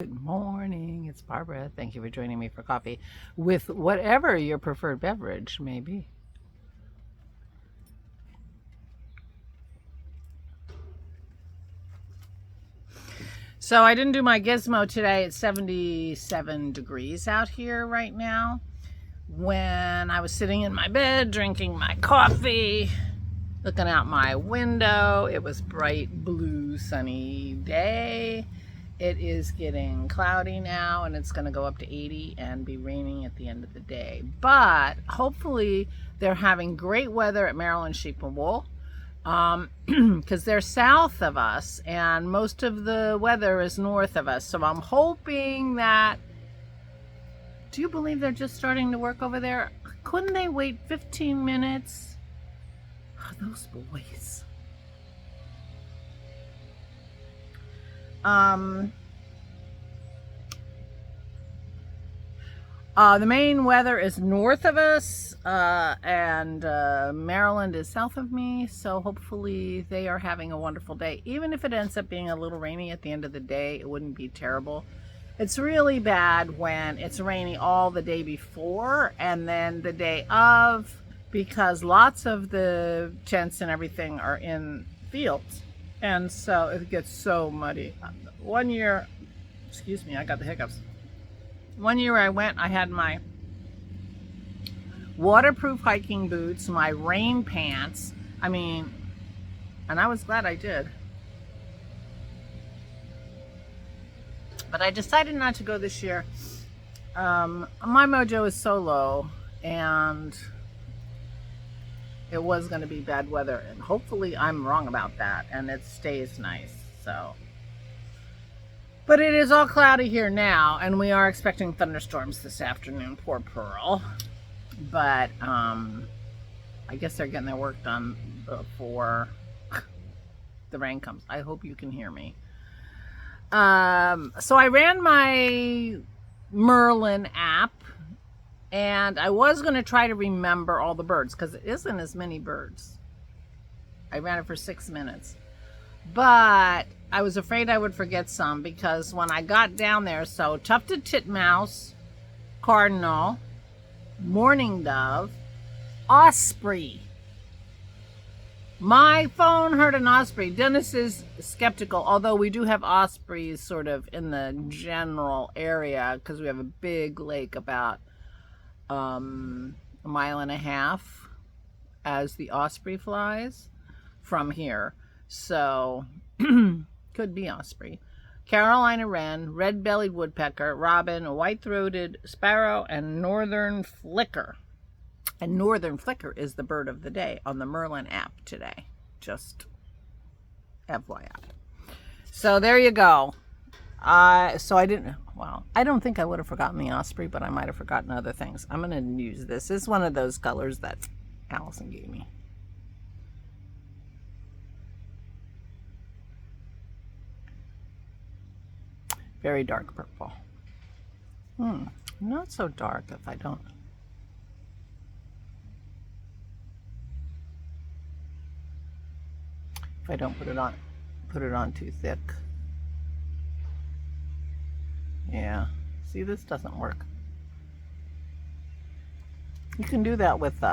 Good morning, it's Barbara. Thank you for joining me for coffee with whatever your preferred beverage may be. So I didn't do my gizmo today. It's 77 degrees out here right now. When I was sitting in my bed drinking my coffee, looking out my window, it was bright blue sunny day. It is getting cloudy now, and it's going to go up to 80 and be raining at the end of the day. But hopefully they're having great weather at Maryland Sheep and Wool because they're south of us, and most of the weather is north of us. So I'm hoping that... Do you believe they're just starting to work over there? Couldn't they wait 15 minutes? Oh, those boys. The main weather is north of us, and Maryland is south of me, so hopefully they are having a wonderful day. Even if it ends up being a little rainy at the end of the day, it wouldn't be terrible. It's really bad when it's rainy all the day before and then the day of, because lots of the tents and everything are in fields, and so it gets so muddy. One year, excuse me, I got the hiccups. One year I went, I had my waterproof hiking boots, my rain pants, and I was glad I did. But I decided not to go this year. My mojo is so low, and it was going to be bad weather, and hopefully I'm wrong about that and it stays nice. So, but it is all cloudy here now, and we are expecting thunderstorms this afternoon. Poor Pearl. But I guess they're getting their work done before the rain comes. I hope you can hear me. So I ran my Merlin app, and I was going to try to remember all the birds because it isn't as many birds. I ran it for 6 minutes, but I was afraid I would forget some because when I got down there, so tufted titmouse, cardinal, mourning dove, osprey. My phone heard an osprey. Dennis is skeptical, although we do have ospreys sort of in the general area because we have a big lake about a mile and a half as the osprey flies from here. So, could be osprey. Carolina wren, red-bellied woodpecker, robin, white-throated sparrow, and northern flicker. And northern flicker is the bird of the day on the Merlin app today. Just FYI. So there you go. I don't think I would have forgotten the osprey, but I might have forgotten other things. I'm going to use this. This is one of those colors that Allison gave me. Very dark purple. Not so dark if I don't... If I don't put it on too thick. Yeah, see, this doesn't work. You can do that with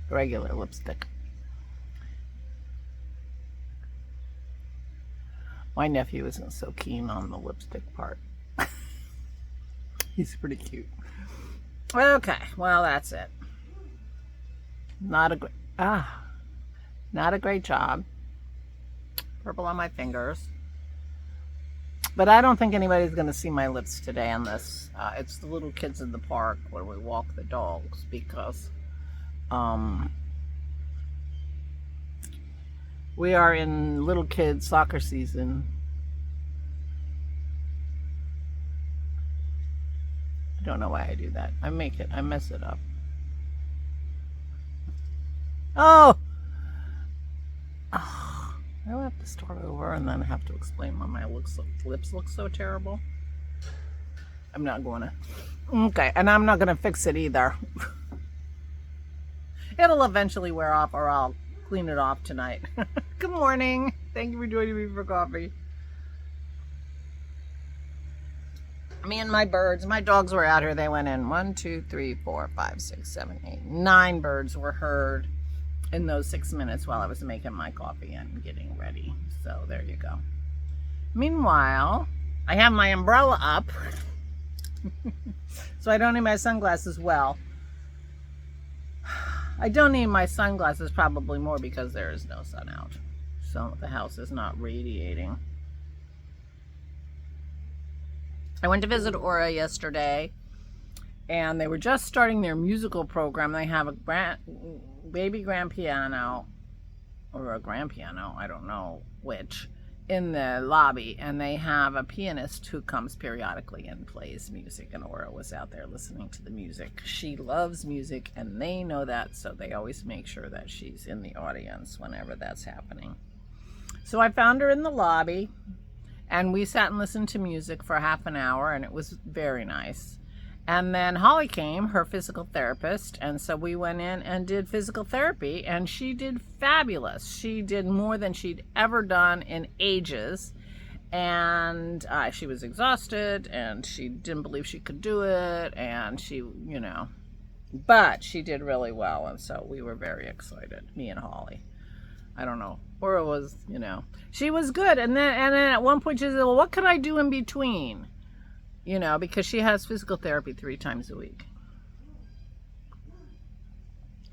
regular lipstick. My nephew isn't so keen on the lipstick part. He's pretty cute. Okay, well, that's it. Not a great job. Purple on my fingers. But I don't think anybody's going to see my lips today on this. It's the little kids in the park where we walk the dogs because we are in little kids soccer season. I don't know why I do that. I mess it up. Oh! I'll have to start over and then have to explain why my lips look so terrible. I'm not going to. Okay, and I'm not going to fix it either. It'll eventually wear off, or I'll clean it off tonight. Good morning. Thank you for joining me for coffee. Me and my birds, my dogs were out here. They went in 1, 2, 3, 4, 5, 6, 7, 8, 9 birds were heard in those 6 minutes while I was making my coffee and getting ready. So there you go. Meanwhile, I have my umbrella up. So I don't need my sunglasses. Well, I don't need my sunglasses probably more because there is no sun out. So the house is not radiating. I went to visit Aura yesterday, and they were just starting their musical program. They have a baby grand piano, or a grand piano, I don't know which, in the lobby, and they have a pianist who comes periodically and plays music, and Aura was out there listening to the music. She loves music, and they know that, so they always make sure that she's in the audience whenever that's happening. So I found her in the lobby, and we sat and listened to music for half an hour, and it was very nice. And then Holly came, her physical therapist, and so we went in and did physical therapy, and she did fabulous. She did more than she'd ever done in ages, and she was exhausted, and she didn't believe she could do it, and she, but she did really well, and so we were very excited, me and Holly. I don't know. Or it was, she was good. And then at one point she said, well, what could I do in between? Because she has physical therapy 3 times a week.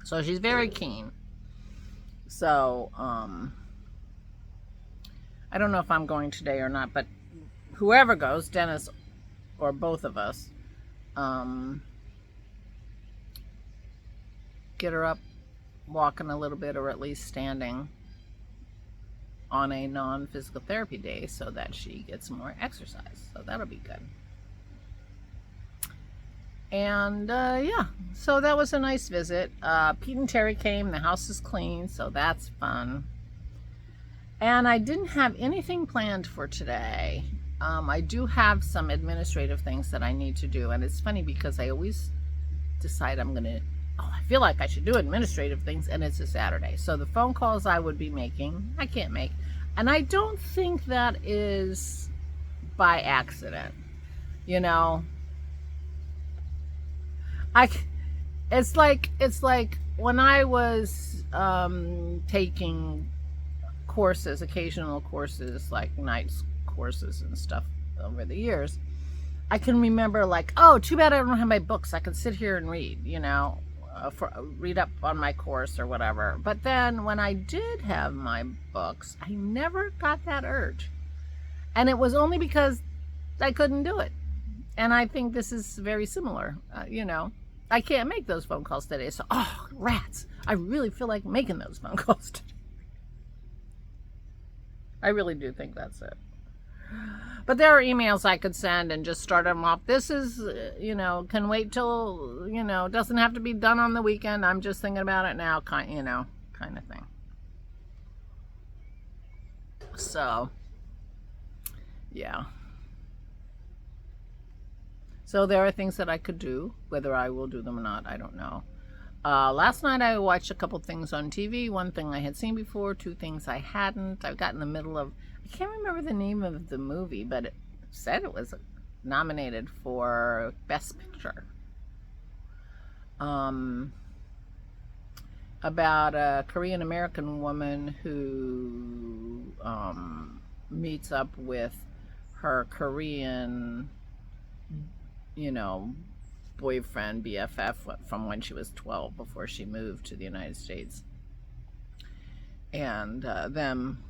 So she's very keen. So, I don't know if I'm going today or not, but whoever goes, Dennis or both of us, get her up walking a little bit, or at least standing on a non-physical therapy day so that she gets more exercise. So that'll be good. And yeah, so that was a nice visit. Pete and Terry came. The house is clean, so that's fun. And I didn't have anything planned for today. I do have some administrative things that I need to do, and it's funny because I always decide I feel like I should do administrative things, and it's a Saturday. So the phone calls I would be making, I can't make. And I don't think that is by accident. It's like when I was taking courses, occasional courses, like nights courses and stuff over the years, I can remember oh, too bad I don't have my books. I can sit here and read, read up on my course or whatever. But then when I did have my books, I never got that urge. And it was only because I couldn't do it. And I think this is very similar. I can't make those phone calls today. So, rats. I really feel like making those phone calls today. I really do think that's it. But there are emails I could send and just start them off. This is, can wait till, doesn't have to be done on the weekend. I'm just thinking about it now, kind of thing. So, yeah. So there are things that I could do. Whether I will do them or not, I don't know. Last night I watched a couple things on TV. One thing I had seen before, 2 things I hadn't. I got in the middle of, I can't remember the name of the movie, but it said it was nominated for Best Picture. About a Korean American woman who meets up with her Korean, boyfriend, BFF, from when she was 12 before she moved to the United States. And them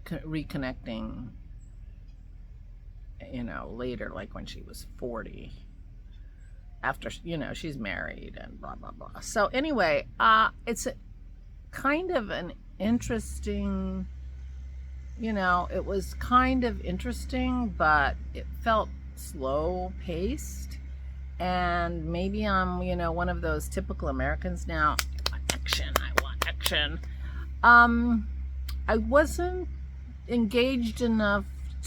reconnecting, later, like when she was 40. After, she's married and blah, blah, blah. So anyway, it's kind of an interesting, it was kind of interesting, but it felt slow paced. And maybe I'm, one of those typical Americans now. I want action. I wasn't engaged enough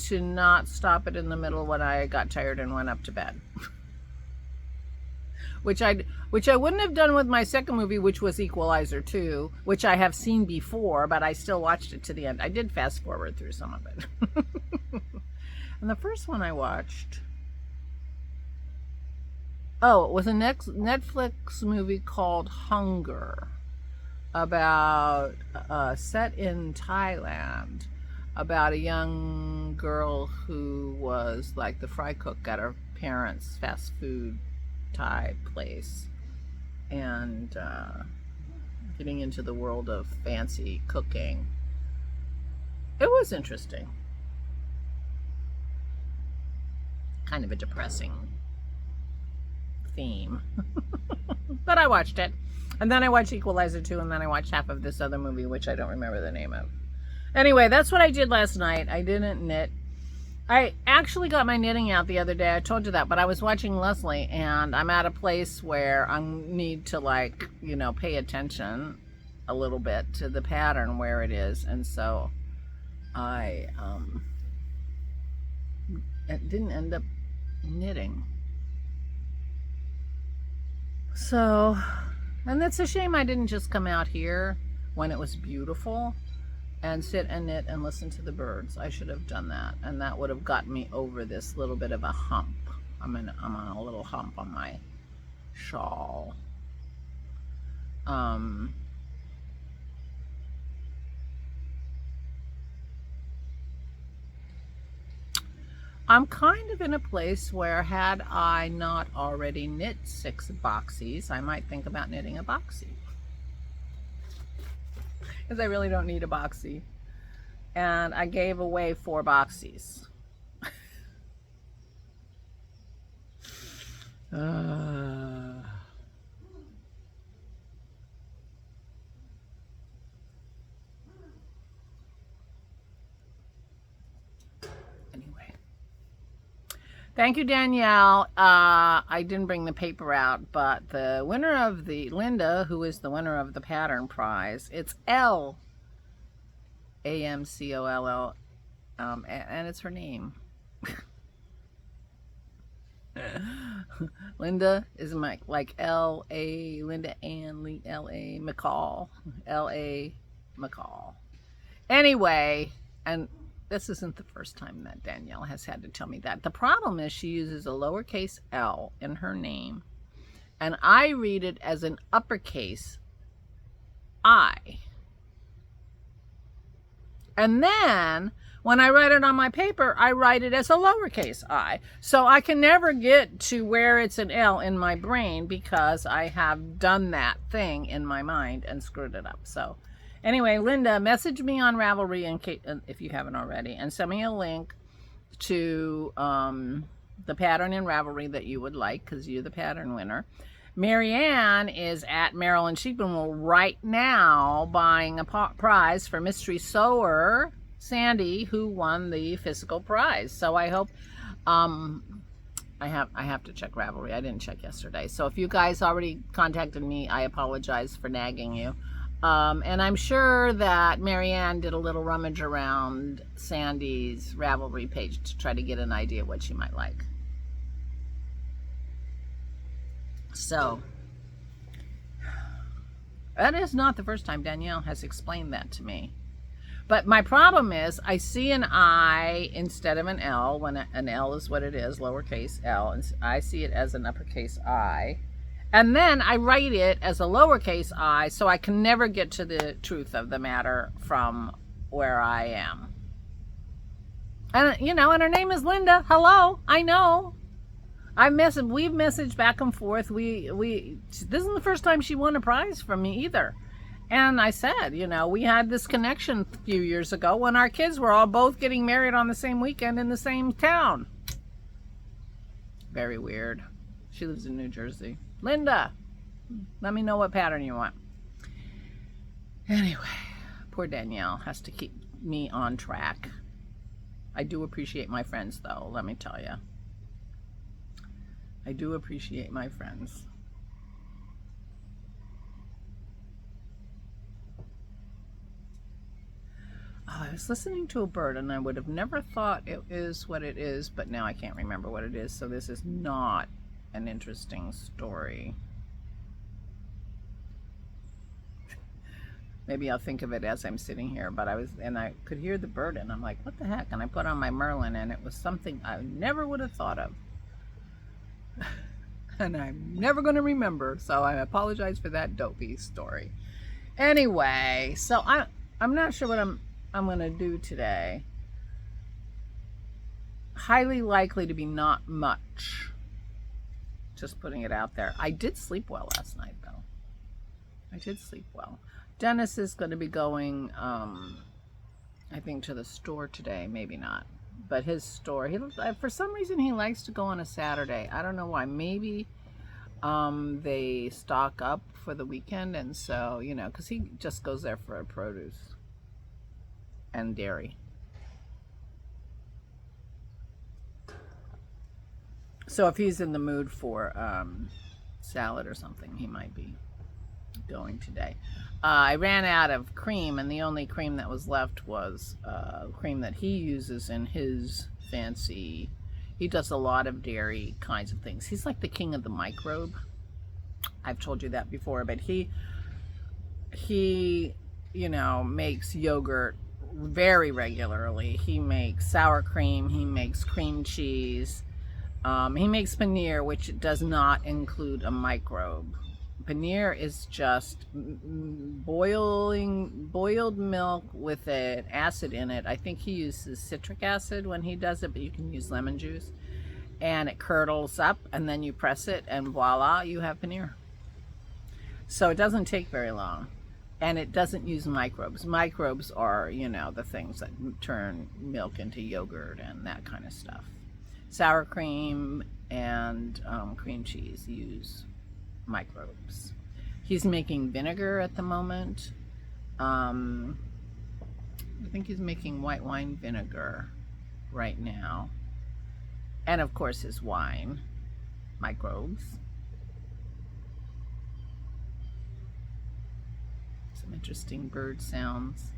to not stop it in the middle when I got tired and went up to bed. which I wouldn't have done with my second movie, which was Equalizer 2, which I have seen before, but I still watched it to the end. I did fast forward through some of it. And the first one I watched, Oh, it was a Netflix movie called Hunger, about set in Thailand, about a young girl who was like the fry cook at her parents' fast food Thai place, and getting into the world of fancy cooking. It was interesting. Kind of a depressing theme. But I watched it. And then I watched Equalizer 2, and then I watched half of this other movie, which I don't remember the name of. Anyway, that's what I did last night. I didn't knit. I actually got my knitting out the other day. I told you that, but I was watching Leslie, and I'm at a place where I need to, like, you know, pay attention a little bit to the pattern where it is. And so I didn't end up knitting. So, and it's a shame I didn't just come out here when it was beautiful and sit and knit and listen to the birds. I should have done that, and that would have gotten me over this little bit of a hump. I'm on a little hump on my shawl. I'm kind of in a place where, had I not already knit 6 boxies, I might think about knitting a boxie. Because I really don't need a boxie. And I gave away 4 boxies. Thank you, Danielle. I didn't bring the paper out, but the winner of the, Linda, who is the winner of the pattern prize, it's L, A-M-C-O-L-L, and it's her name. Linda is like L-A, Linda Ann, L-A McCall, L-A McCall. Anyway, and this isn't the first time that Danielle has had to tell me that. The problem is she uses a lowercase L in her name, and I read it as an uppercase I. And then when I write it on my paper, I write it as a lowercase I. So I can never get to where it's an L in my brain because I have done that thing in my mind and screwed it up. So anyway, Linda, message me on Ravelry if you haven't already, and send me a link to the pattern in Ravelry that you would like, because you're the pattern winner. Marianne is at Maryland Sheep and Wool right now buying a prize for Mystery Sewer Sandy, who won the physical prize. So I hope, I have to check Ravelry. I didn't check yesterday. So if you guys already contacted me, I apologize for nagging you. And I'm sure that Marianne did a little rummage around Sandy's Ravelry page to try to get an idea of what she might like. So, that is not the first time Danielle has explained that to me. But my problem is I see an I instead of an L, when an L is what it is, lowercase L, and I see it as an uppercase I. And then I write it as a lowercase I, so I can never get to the truth of the matter from where I am. And, you know, and her name is Linda. Hello, I know. We've messaged back and forth. This isn't the first time she won a prize from me either. And I said, you know, we had this connection a few years ago when our kids were all both getting married on the same weekend in the same town. Very weird. She lives in New Jersey. Linda, let me know what pattern you want. Anyway, poor Danielle has to keep me on track. I do appreciate my friends, though, let me tell you. I do appreciate my friends. Oh, I was listening to a bird, and I would have never thought it is what it is, but now I can't remember what it is, so this is not an interesting story. Maybe I'll think of it as I'm sitting here, but I could hear the bird, and I'm like, what the heck? And I put on my Merlin, and it was something I never would have thought of. and I'm never going to remember, so I apologize for that dopey story. Anyway, so I'm not sure what I'm going to do today. Highly likely to be not much. Just putting it out there. I did sleep well last night, though. I did sleep well. Dennis is going to be going, I think, to the store today. Maybe not. But his store, for some reason, he likes to go on a Saturday. I don't know why. Maybe they stock up for the weekend. And so, you know, because he just goes there for produce and dairy. So if he's in the mood for salad or something, he might be going today. I ran out of cream, and the only cream that was left was cream that he uses in his fancy. He does a lot of dairy kinds of things. He's like the king of the microbe. I've told you that before, but he you know, makes yogurt very regularly. He makes sour cream. He makes cream cheese. He makes paneer, which does not include a microbe. Paneer is just boiled milk with an acid in it. I think he uses citric acid when he does it, but you can use lemon juice. And it curdles up, and then you press it, and voila, you have paneer. So it doesn't take very long. And it doesn't use microbes. Microbes are, you know, the things that turn milk into yogurt and that kind of stuff. Sour cream and cream cheese use microbes. He's making vinegar at the moment. I think he's making white wine vinegar right now. And of course his wine, microbes. Some interesting bird sounds.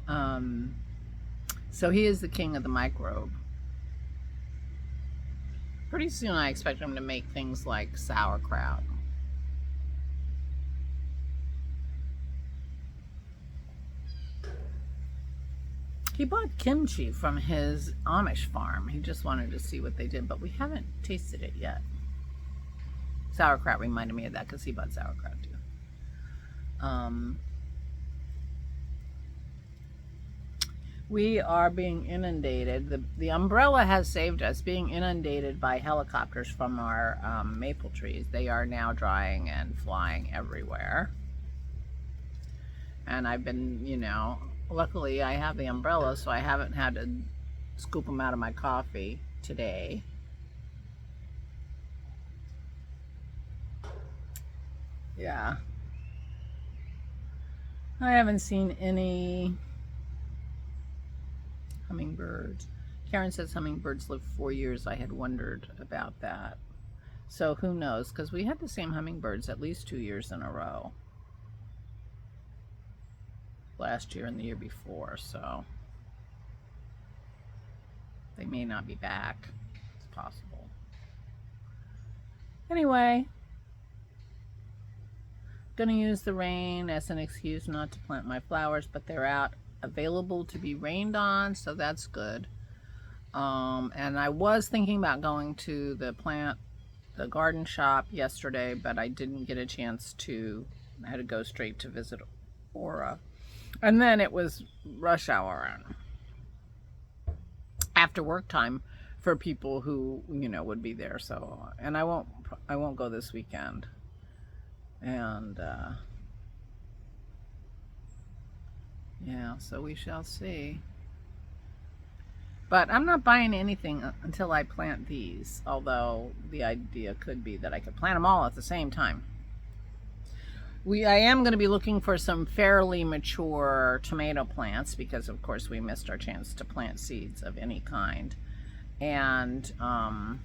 So he is the king of the microbe. Pretty soon I expect him to make things like sauerkraut. He bought kimchi from his Amish farm. He just wanted to see what they did, but we haven't tasted it yet. Sauerkraut reminded me of that because he bought sauerkraut too. We are being inundated. The umbrella has saved us, being inundated by helicopters from our maple trees. They are now drying and flying everywhere. And I've been, you know, luckily I have the umbrella, so I haven't had to scoop them out of my coffee today. Yeah. I haven't seen any hummingbirds. Karen says hummingbirds live 4 years. I had wondered about that. So who knows? Because we had the same hummingbirds at least 2 years in a row. Last year and the year before, so they may not be back. It's possible. Anyway, gonna use the rain as an excuse not to plant my flowers, but they're out available to be rained on, so that's good. And I was thinking about going to the garden shop yesterday, but I didn't get a chance to. I had to go straight to visit Aura. And then it was rush hour and after work time for people who, you know, would be there. So, and I won't go this weekend. And yeah, so we shall see. But I'm not buying anything until I plant these, although the idea could be that I could plant them all at the same time. I am going to be looking for some fairly mature tomato plants because, of course, we missed our chance to plant seeds of any kind. And I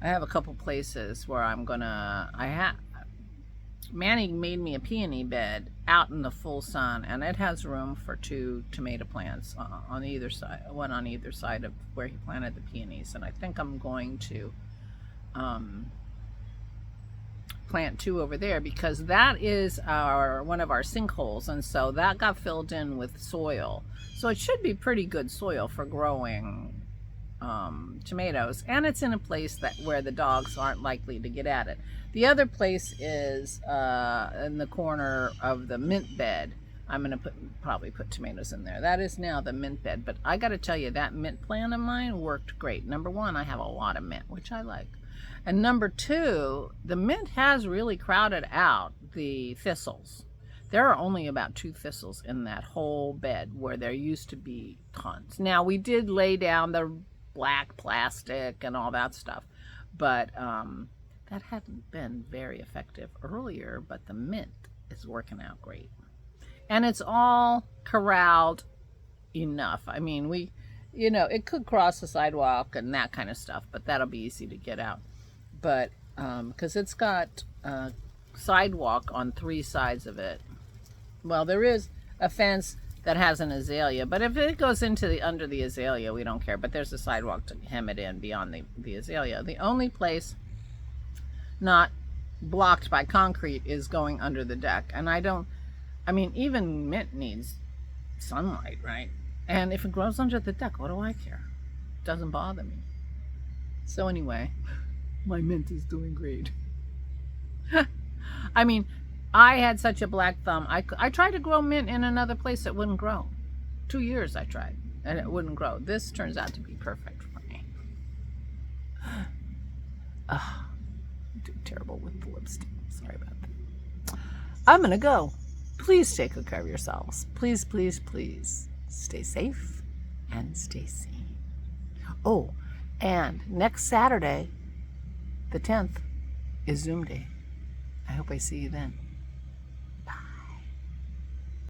have a couple places where I'm gonna. Manny made me a peony bed out in the full sun, and it has room for 2 tomato plants on either side, one on either side of where he planted the peonies. And I think I'm going to plant 2 over there because that is one of our sinkholes, and so that got filled in with soil. So it should be pretty good soil for growing tomatoes, and it's in a place that where the dogs aren't likely to get at it. The other place is in the corner of the mint bed. I'm going to probably put tomatoes in there. That is now the mint bed. But I got to tell you, that mint plant of mine worked great. Number one, I have a lot of mint, which I like. And number two, the mint has really crowded out the thistles. There are only about 2 thistles in that whole bed where there used to be tons. Now, we did lay down the black plastic and all that stuff, but that hadn't been very effective earlier, but the mint is working out great. And it's all corralled enough. I mean, it could cross the sidewalk and that kind of stuff, but that'll be easy to get out. But, because it's got a sidewalk on 3 sides of it. Well, there is a fence that has an azalea, but if it goes into under the azalea, we don't care. But there's a sidewalk to hem it in beyond the azalea. The only place not blocked by concrete is going under the deck. And even mint needs sunlight, right? And if it grows under the deck, what do I care? It doesn't bother me. So anyway, my mint is doing great. I mean, I had such a black thumb. I tried to grow mint in another place that wouldn't grow. 2 years I tried, and it wouldn't grow. This turns out to be perfect for me. I'm doing terrible with the lipstick. Sorry about that. I'm going to go. Please take good care of yourselves. Please, please, please stay safe and stay sane. Oh, and next Saturday, the 10th, is Zoom Day. I hope I see you then.